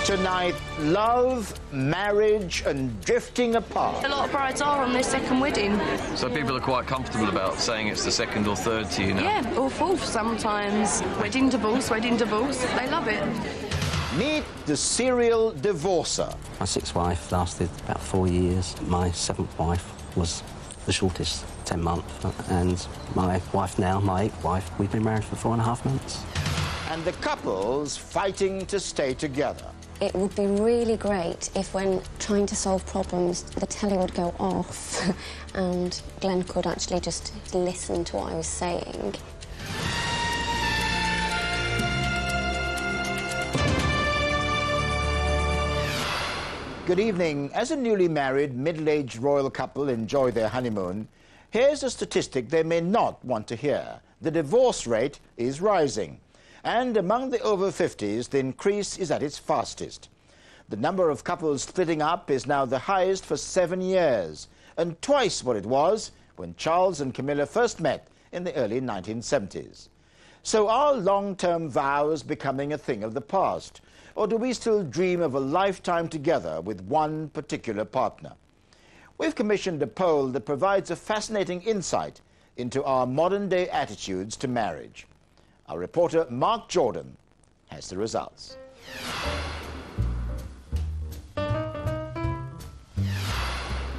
Tonight, love, marriage and drifting apart. A lot of brides are on their second wedding. So people are quite comfortable about saying it's the second or third to you now? Yeah, or fourth sometimes. Wedding divorce, they love it. Meet the serial divorcer. My sixth wife lasted about 4 years. My seventh wife was the shortest, 10 months. And my wife now, my eighth wife, we've been married for 4.5 months. And the couples fighting to stay together. It would be really great if, when trying to solve problems, the telly would go off and Glenn could actually just listen to what I was saying. Good evening. As a newly married, middle-aged royal couple enjoy their honeymoon, here's a statistic they may not want to hear. The divorce rate is rising. And among the over 50s, the increase is at its fastest. The number of couples splitting up is now the highest for 7 years, and twice what it was when Charles and Camilla first met in the early 1970s. So are long-term vows becoming a thing of the past, or do we still dream of a lifetime together with one particular partner? We've commissioned a poll that provides a fascinating insight into our modern-day attitudes to marriage. Our reporter, Mark Jordan, has the results.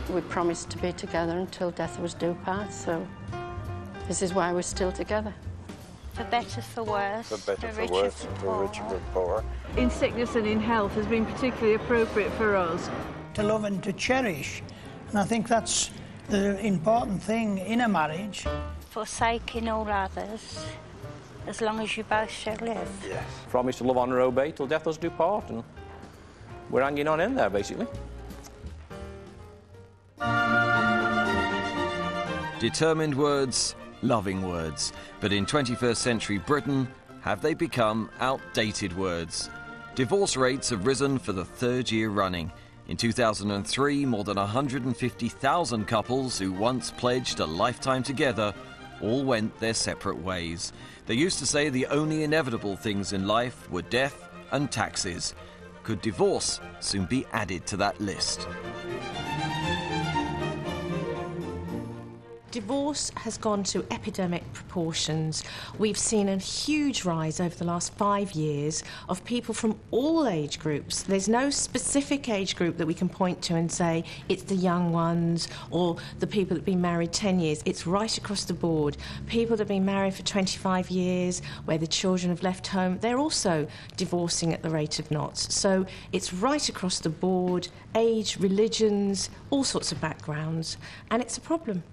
We promised to be together until death was due part, so this is why we're still together. For better, for worse. For better, for worse, for richer, for poorer. In sickness and in health has been particularly appropriate for us. To love and to cherish, and I think that's the important thing in a marriage. Forsaking all others, as long as you both shall live. Yes. Promise to love, honour, obey till death us do part, and we're hanging on in there, basically. Determined words, loving words. But in 21st century Britain, have they become outdated words? Divorce rates have risen for the third year running. In 2003, more than 150,000 couples who once pledged a lifetime together all went their separate ways. They used to say the only inevitable things in life were death and taxes. Could divorce soon be added to that list? Divorce has gone to epidemic proportions. We've seen a huge rise over the last 5 years of people from all age groups. There's no specific age group that we can point to and say it's the young ones or the people that have been married 10 years. It's right across the board. People that have been married for 25 years, where the children have left home, they're also divorcing at the rate of knots. So it's right across the board, age, religions, all sorts of backgrounds, and it's a problem.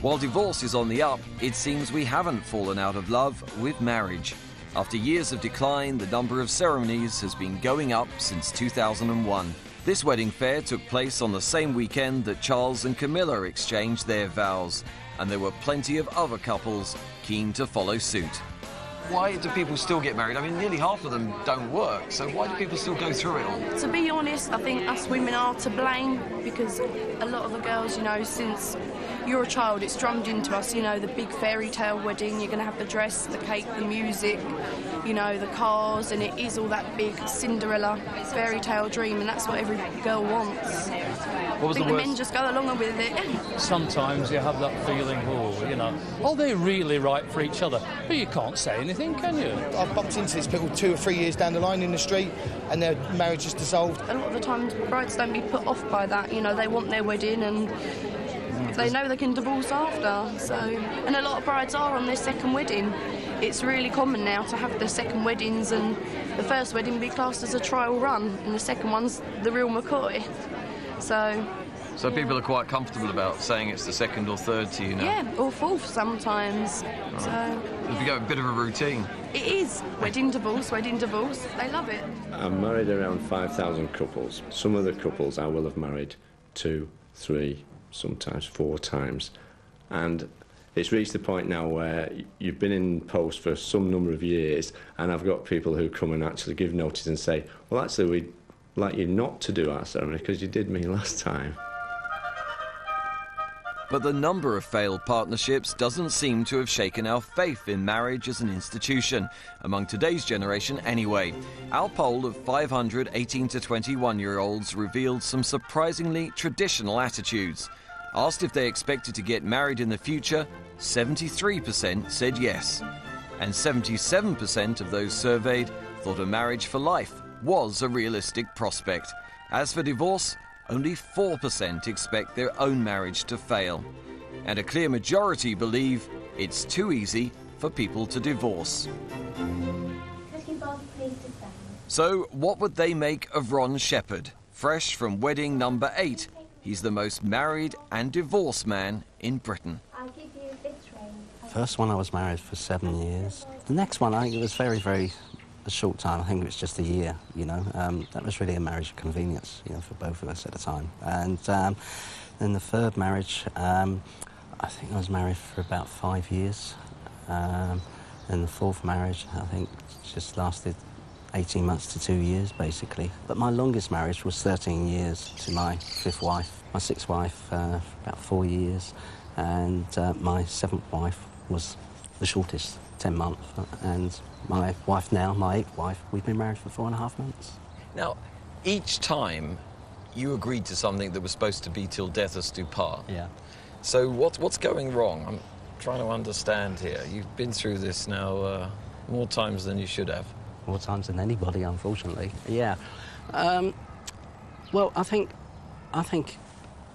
While divorce is on the up, it seems we haven't fallen out of love with marriage. After years of decline, the number of ceremonies has been going up since 2001. This wedding fair took place on the same weekend that Charles and Camilla exchanged their vows, and there were plenty of other couples keen to follow suit. Why do people still get married? I mean, nearly half of them don't work, so why do people still go through it all? To be honest, I think us women are to blame, because a lot of the girls, you know, since you're a child, it's drummed into us, you know, the big fairy tale wedding, you're going to have the dress, the cake, the music, you know, the cars, and it is all that big Cinderella fairy tale dream, and that's what every girl wants. What was I think the men just go along with it. Sometimes you have that feeling, oh, you know, are they really right for each other? But you can't say anything, can you? I've bumped into these people 2 or 3 years down the line in the street and their marriage is dissolved. A lot of the times brides don't be put off by that, you know, they want their wedding and they know they can divorce after, so... And a lot of brides are on their second wedding. It's really common now to have the second weddings and the first wedding be classed as a trial run and the second one's the real McCoy. So people are quite comfortable about saying it's the second or third to you now? Yeah, or fourth sometimes. Right. So... Have you got a bit of a routine? It is. Wedding, divorce, they love it. I've married around 5,000 couples. Some of the couples I will have married 2, 3, sometimes 4 times. And it's reached the point now where you've been in post for some number of years and I've got people who come and actually give notice and say, well, actually, we'd like you not to do our ceremony because you did me last time. But the number of failed partnerships doesn't seem to have shaken our faith in marriage as an institution, among today's generation anyway. Our poll of 500 18 to 21-year-olds revealed some surprisingly traditional attitudes. Asked if they expected to get married in the future, 73% said yes. And 77% of those surveyed thought a marriage for life was a realistic prospect. As for divorce, only 4% expect their own marriage to fail. And a clear majority believe it's too easy for people to divorce. So, what would they make of Ron Sheppard? Fresh from wedding number 8, he's the most married and divorced man in Britain. First one I was married for 7 years. The next one, I think it was very a short time. I think it was just a year, you know. That was really a marriage of convenience, you know, for both of us at the time. And then the third marriage, I think I was married for about 5 years. And the fourth marriage, I think, just lasted 18 months to 2 years, basically. But my longest marriage was 13 years to my fifth wife. My sixth wife for about 4 years. And my seventh wife was the shortest, 10 months. And my wife now, my eighth wife, we've been married for 4.5 months. Now, each time you agreed to something that was supposed to be till death us do part. Yeah. So what's going wrong? I'm trying to understand here. You've been through this now more times than you should have. More times than anybody, unfortunately. Yeah. Well, I think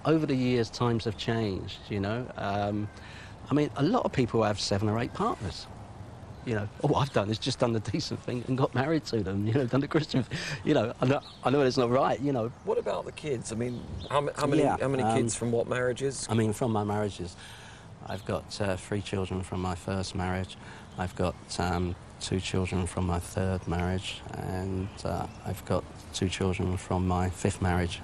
over the years times have changed, you know. I mean, a lot of people have 7 or 8 partners. You know, all I've done is just done the decent thing and got married to them, you know, done the Christian, you know, I know it's not right, you know. What about the kids? I mean, how many kids from what marriages? I mean, from my marriages, I've got 3 children from my first marriage. I've got 2 children from my third marriage, and I've got 2 children from my fifth marriage.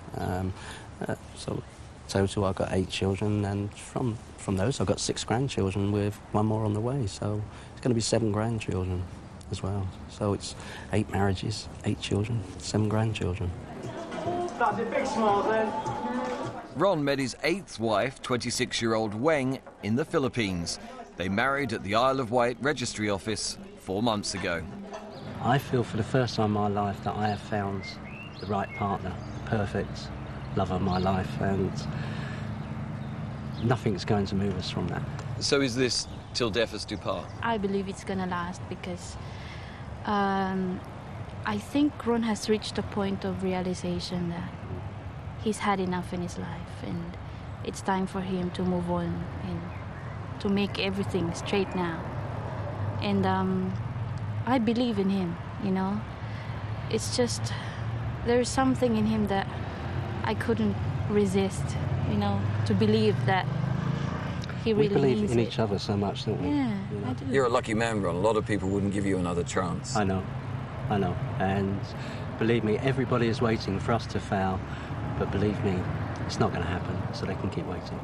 So total, I've got 8 children, and from those, I've got 6 grandchildren with 1 more on the way. So it's going to be 7 grandchildren as well. So it's 8 marriages, 8 children, 7 grandchildren. That's a big smile then. Ron met his 8th wife, 26-year-old Weng, in the Philippines. They married at the Isle of Wight Registry Office 4 months ago. I feel for the first time in my life that I have found the right partner, the perfect love of my life, and nothing's going to move us from that. So is this till death us do part? I believe it's going to last because I think Ron has reached a point of realization that he's had enough in his life, and it's time for him to move on and to make everything straight now. And I believe in him, you know. It's just there's something in him that I couldn't resist, you know, to believe that he really we believe means in it. each other so much, don't we? Yeah, you know? I do. You're a lucky man, Ron. A lot of people wouldn't give you another chance. I know. And believe me, everybody is waiting for us to fail, but believe me, it's not going to happen, so they can keep waiting.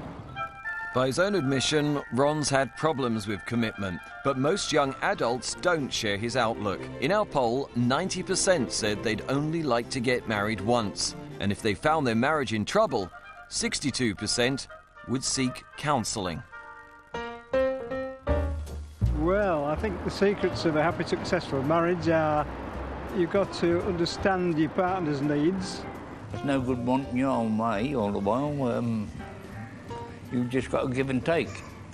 By his own admission, Ron's had problems with commitment, but most young adults don't share his outlook. In our poll, 90% said they'd only like to get married once, and if they found their marriage in trouble, 62% would seek counselling. Well, I think the secrets of a happy, successful marriage are you've got to understand your partner's needs. It's no good wanting your own way all the while. You've just got to give and take.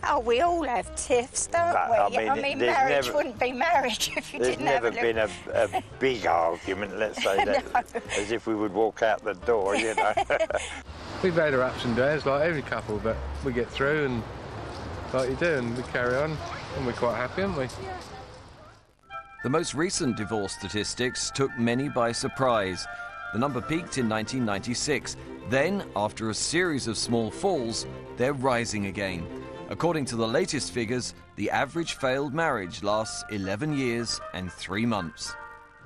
Oh, we all have tiffs, don't we? I mean marriage wouldn't be marriage if you didn't have a There's never been a big argument, let's say that, No. as if we would walk out the door, you know. We've had our ups and downs like every couple, but we get through and like you do, and we carry on, and we're quite happy, aren't we? The most recent divorce statistics took many by surprise. The number peaked in 1996. Then, after a series of small falls, they're rising again. According to the latest figures, the average failed marriage lasts 11 years and 3 months.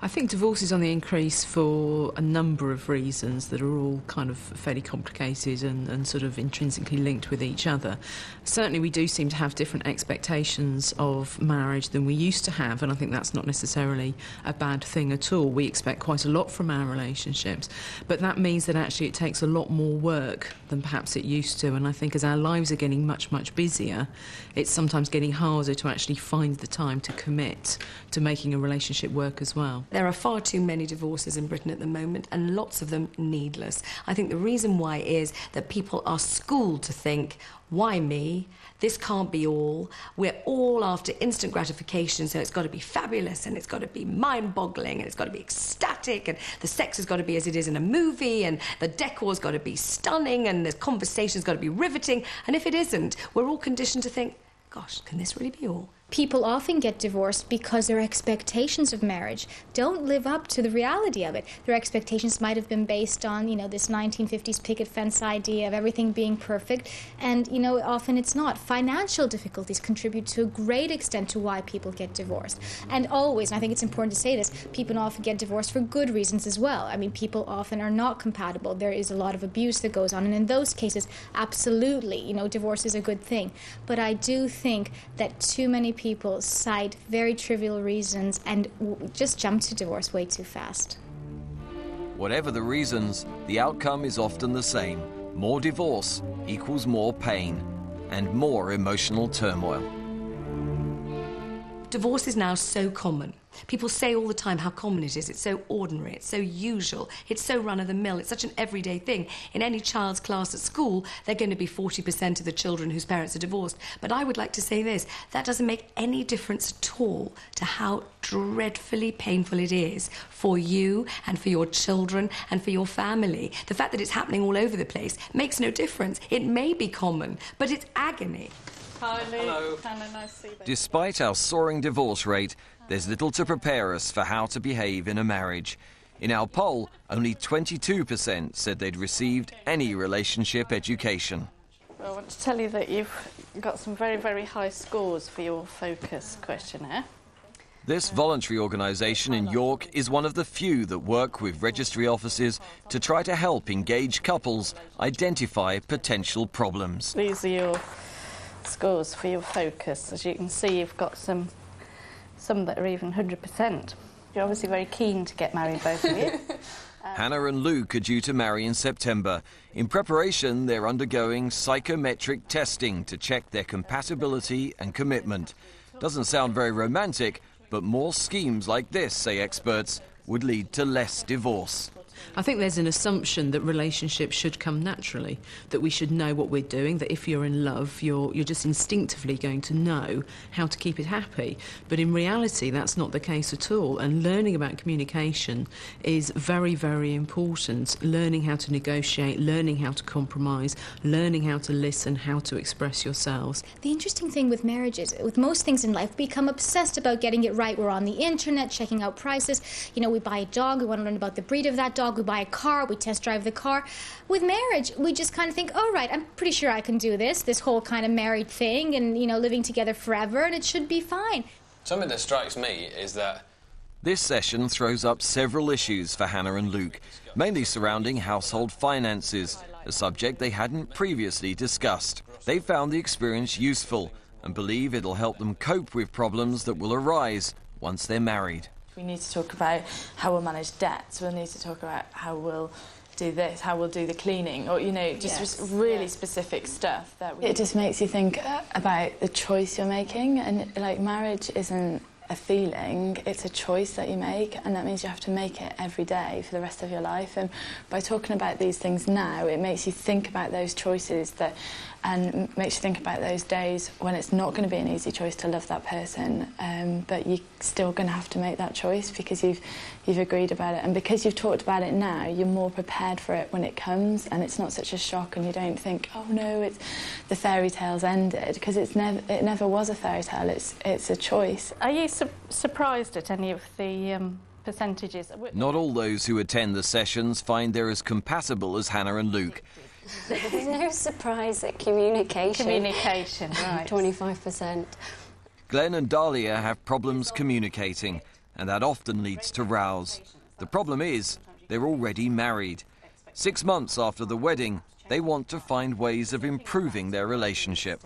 I think divorce is on the increase for a number of reasons that are all kind of fairly complicated and sort of intrinsically linked with each other. Certainly we do seem to have different expectations of marriage than we used to have, and I think that's not necessarily a bad thing at all. We expect quite a lot from our relationships, but that means that actually it takes a lot more work than perhaps it used to, and I think as our lives are getting much, much busier, it's sometimes getting harder to actually find the time to commit to making a relationship work as well. There are far too many divorces in Britain at the moment, and lots of them needless. I think the reason why is that people are schooled to think, why me? This can't be all. We're all after instant gratification, so it's got to be fabulous and it's got to be mind-boggling and it's got to be ecstatic and the sex has got to be as it is in a movie and the decor's got to be stunning and the conversation's got to be riveting. And if it isn't, we're all conditioned to think, gosh, can this really be all? People often get divorced because their expectations of marriage don't live up to the reality of it. Their expectations might have been based on, you know, this 1950s picket fence idea of everything being perfect, and, you know, often it's not. Financial difficulties contribute to a great extent to why people get divorced. And always, and I think it's important to say this, people often get divorced for good reasons as well. I mean, people often are not compatible. There is a lot of abuse that goes on, and in those cases, absolutely, you know, divorce is a good thing. But I do think that too many people cite very trivial reasons and just jump to divorce way too fast. Whatever the reasons, the outcome is often the same. More divorce equals more pain and more emotional turmoil. Divorce is now so common. People say all the time how common it is. It's so ordinary, it's so usual, it's so run-of-the-mill, it's such an everyday thing. In any child's class at school, they're going to be 40% of the children whose parents are divorced. But I would like to say this, that doesn't make any difference at all to how dreadfully painful it is for you and for your children and for your family. The fact that it's happening all over the place makes no difference. It may be common, but it's agony. Hi, Lee. Hello. Hello, nice to see you. Despite our soaring divorce rate, there's little to prepare us for how to behave in a marriage. In our poll, only 22% said they'd received any relationship education. Well, I want to tell you that you've got some very, very high scores for your focus questionnaire. This voluntary organisation in York is one of the few that work with registry offices to try to help engaged couples identify potential problems. These are your scores for your focus. As you can see, you've got some that are even 100%. You're obviously very keen to get married, both of you. Hannah and Luke are due to marry in September. In preparation, they're undergoing psychometric testing to check their compatibility and commitment. Doesn't sound very romantic, but more schemes like this, say experts, would lead to less divorce. I think there's an assumption that relationships should come naturally, that we should know what we're doing, that if you're in love, you're just instinctively going to know how to keep it happy. But in reality, that's not the case at all. And learning about communication is very, very important. Learning how to negotiate, learning how to compromise, learning how to listen, how to express yourselves. The interesting thing with marriage is, with most things in life, we become obsessed about getting it right. We're on the internet, checking out prices. You know, we buy a dog, we want to learn about the breed of that dog. We buy a car, we test drive the car. With marriage, we just kind of think, oh, right, I'm pretty sure I can do this whole kind of married thing and, you know, living together forever, and it should be fine. Something that strikes me is that this session throws up several issues for Hannah and Luke, mainly surrounding household finances, a subject they hadn't previously discussed. They found the experience useful and believe it'll help them cope with problems that will arise once they're married. We need to talk about how we'll manage debts, we'll need to talk about how we'll do this, how we'll do the cleaning, or, you know, just really specific stuff. It just makes you think about the choice you're making, and, like, marriage isn't a feeling, it's a choice that you make, and that means you have to make it every day for the rest of your life. And by talking about these things now, it makes you think about those choices and makes you think about those days when it's not going to be an easy choice to love that person, but you're still going to have to make that choice because you've agreed about it. And because you've talked about it now, you're more prepared for it when it comes, and it's not such a shock, and you don't think, oh no, it's the fairy tale's ended, because it never was a fairy tale. It's a choice. Are you surprised at any of the percentages? Not all those who attend the sessions find they're as compatible as Hannah and Luke. There's no surprise at communication. Communication, right. 25%. Glenn and Dahlia have problems communicating. and that often leads to rows. The problem is, they're already married. 6 months after the wedding, they want to find ways of improving their relationship.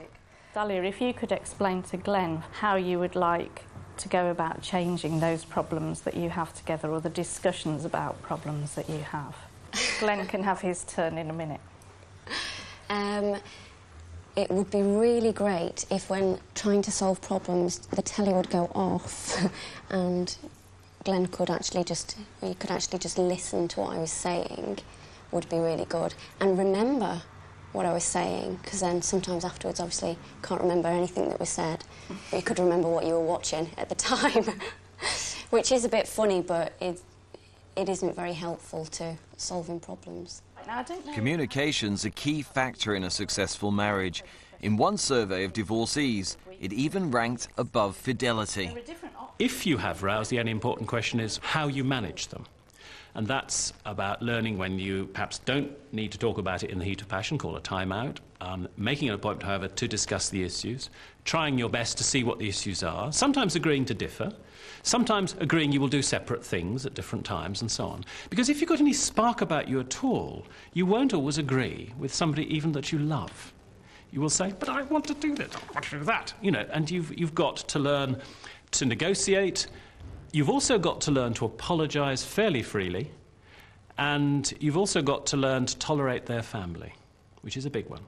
Dahlia, if you could explain to Glenn how you would like to go about changing those problems that you have together, or the discussions about problems that you have. Glenn can have his turn in a minute. It would be really great if, when trying to solve problems, the telly would go off and Glenn could actually just listen to what I was saying. Would be really good. And remember what I was saying, because then sometimes afterwards, obviously, can't remember anything that was said, but you could remember what you were watching at the time, which is a bit funny, but it isn't very helpful to solving problems. Now, I don't know. Communication's a key factor in a successful marriage. In one survey of divorcees, it even ranked above fidelity. If you have rows, the only important question is how you manage them. And that's about learning when you perhaps don't need to talk about it in the heat of passion, call a time-out, making an appointment, however, to discuss the issues, trying your best to see what the issues are, sometimes agreeing to differ, sometimes agreeing you will do separate things at different times, and so on. Because if you've got any spark about you at all, you won't always agree with somebody even that you love. You will say, but I want to do this, I want to do that, you know, and you've got to learn to negotiate. You've also got to learn to apologise fairly freely, and you've also got to learn to tolerate their family, which is a big one.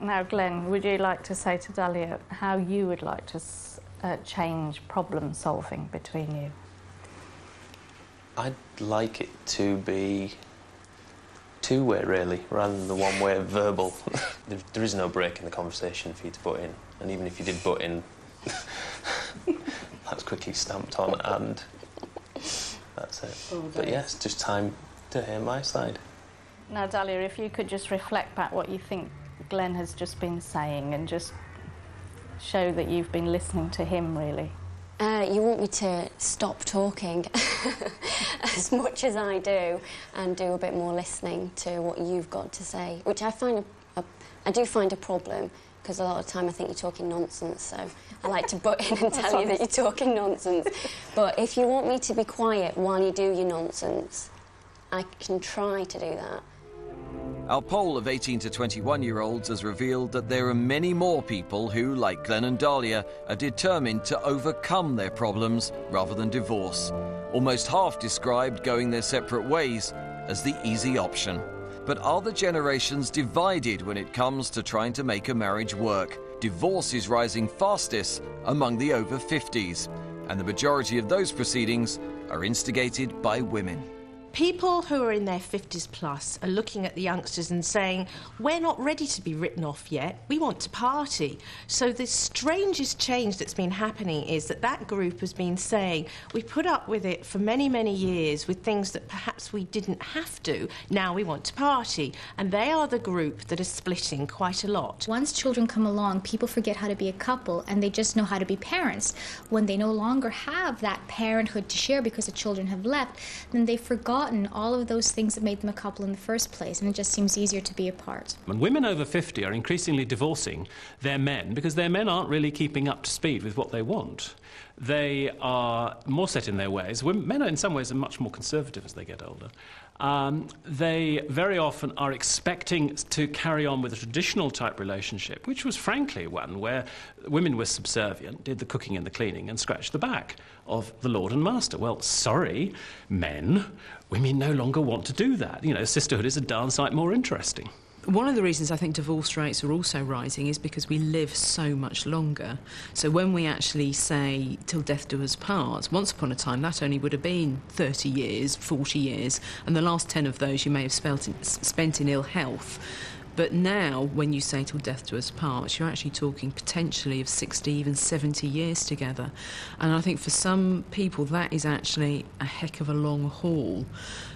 Now, Glenn, would you like to say to Dahlia how you would like to change problem-solving between you? I'd like it to be two-way, really, rather than the one-way verbal. There is no break in the conversation for you to butt in, and even if you did butt in, that's quickly stamped on, and that's it. But yes, just time to hear my side. Now, Dahlia, if you could just reflect back what you think Glenn has just been saying and just show that you've been listening to him, really. You want me to stop talking as much as I do and do a bit more listening to what you've got to say, which I do find a problem, because a lot of the time I think you're talking nonsense, so I like to butt in and tell you that you're talking nonsense. But if you want me to be quiet while you do your nonsense, I can try to do that. Our poll of 18 to 21-year-olds has revealed that there are many more people who, like Glenn and Dahlia, are determined to overcome their problems rather than divorce. Almost half described going their separate ways as the easy option. But are the generations divided when it comes to trying to make a marriage work? Divorce is rising fastest among the over 50s, and the majority of those proceedings are instigated by women. People who are in their 50s plus are looking at the youngsters and saying, we're not ready to be written off yet, we want to party. So the strangest change that's been happening is that group has been saying, we put up with it for many, many years with things that perhaps we didn't have to, now we want to party. And they are the group that are splitting quite a lot. Once children come along, people forget how to be a couple and they just know how to be parents. When they no longer have that parenthood to share because the children have left, then they've forgotten all of those things that made them a couple in the first place, and it just seems easier to be apart. And women over 50 are increasingly divorcing their men because their men aren't really keeping up to speed with what they want. They are more set in their ways. Men are in some ways much more conservative as they get older. They very often are expecting to carry on with a traditional type relationship, which was frankly one where women were subservient, did the cooking and the cleaning and scratched the back of the lord and master. Well, sorry, men, women no longer want to do that. You know, sisterhood is a darn sight more interesting. One of the reasons I think divorce rates are also rising is because we live so much longer. So when we actually say, till death do us part, once upon a time that only would have been 30 years, 40 years, and the last 10 of those you may have spent in ill health. But now, when you say till death do us part, you're actually talking potentially of 60, even 70 years together. And I think for some people that is actually a heck of a long haul.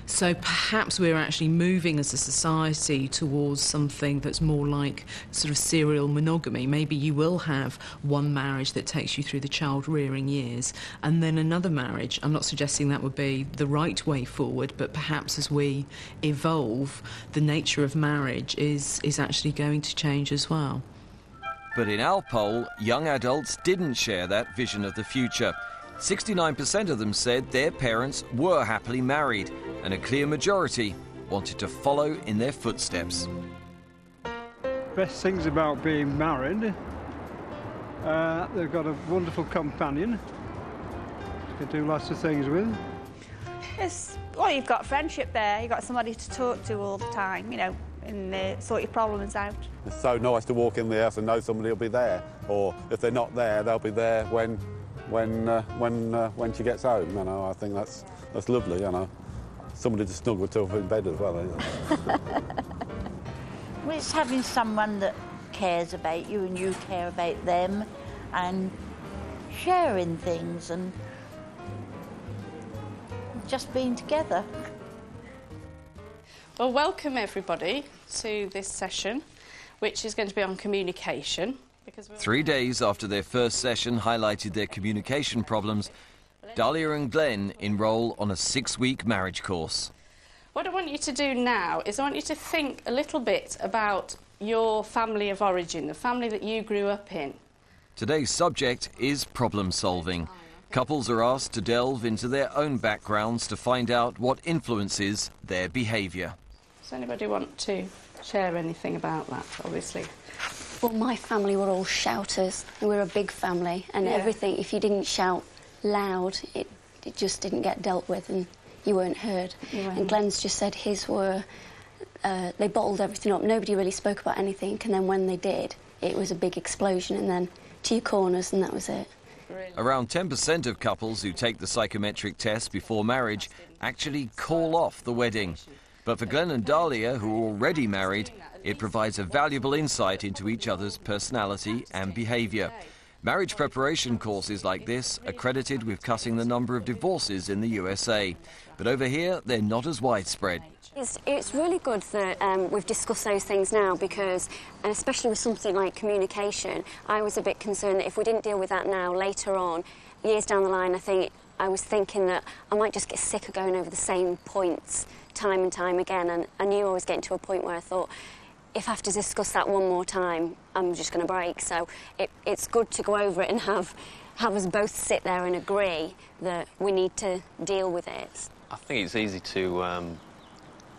So perhaps we're actually moving as a society towards something that's more like sort of serial monogamy. Maybe you will have one marriage that takes you through the child-rearing years and then another marriage. I'm not suggesting that would be the right way forward, but perhaps as we evolve, the nature of marriage is actually going to change as well. But in our poll, young adults didn't share that vision of the future. 69% of them said their parents were happily married, and a clear majority wanted to follow in their footsteps. Best things about being married, they've got a wonderful companion you can do lots of things with. Well, you've got friendship there, you've got somebody to talk to all the time, you know, and sort your problems out. It's so nice to walk in the house and know somebody will be there, or if they're not there, they'll be there when she gets home. You know, I think that's lovely. You know, somebody to snuggle to in bed as well. Well, it's having someone that cares about you and you care about them, and sharing things and just being together. Well, welcome everybody to this session, which is going to be on communication. 3 days after their first session highlighted their communication problems, Dahlia and Glenn enroll on a 6-week marriage course. What I want you to do now is I want you to think a little bit about your family of origin, the family that you grew up in. Today's subject is problem solving. Couples are asked to delve into their own backgrounds to find out what influences their behaviour. Does anybody want to share anything about that, obviously? Well, my family were all shouters. We're a big family, and everything, if you didn't shout loud, it just didn't get dealt with and you weren't heard. And Glenn's just said his were, they bottled everything up. Nobody really spoke about anything, and then when they did, it was a big explosion, and then to your corners, and that was it. Around 10% of couples who take the psychometric test before marriage actually call off the wedding. But for Glenn and Dahlia, who are already married, it provides a valuable insight into each other's personality and behaviour. Marriage preparation courses like this are credited with cutting the number of divorces in the USA. But over here, they're not as widespread. It's really good that we've discussed those things now because, and especially with something like communication, I was a bit concerned that if we didn't deal with that now, later on, years down the line, I was thinking that I might just get sick of going over the same points time and time again, and I knew I was getting to a point where I thought, if I have to discuss that one more time, I'm just going to break. So it's good to go over it and have us both sit there and agree that we need to deal with it. I think it's easy to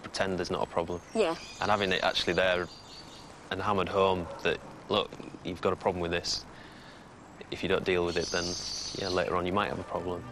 pretend there's not a problem. Yeah. And having it actually there and hammered home that, look, you've got a problem with this. If you don't deal with it, then, yeah, later on you might have a problem.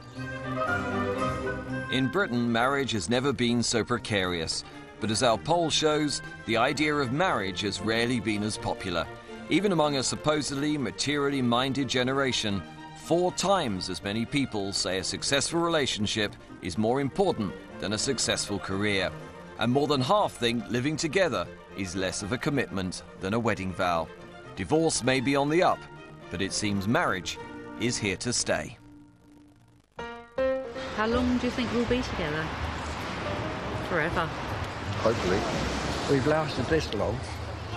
In Britain, marriage has never been so precarious. But as our poll shows, the idea of marriage has rarely been as popular. Even among a supposedly materially minded generation, 4 times as many people say a successful relationship is more important than a successful career. And more than half think living together is less of a commitment than a wedding vow. Divorce may be on the up, but it seems marriage is here to stay. How long do you think we'll be together? Forever. Hopefully. We've lasted this long,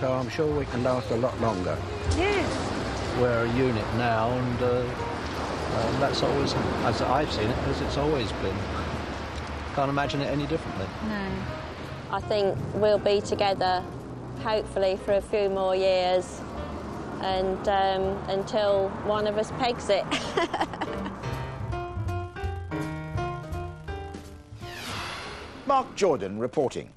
so I'm sure we can last a lot longer. Yes. We're a unit now, and that's always, as I've seen it, as it's always been. Can't imagine it any differently. No. I think we'll be together, hopefully, for a few more years, and until one of us pegs it. Mark Jordan reporting.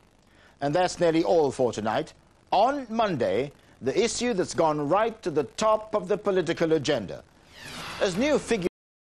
And that's nearly all for tonight. On Monday, the issue that's gone right to the top of the political agenda. As new figures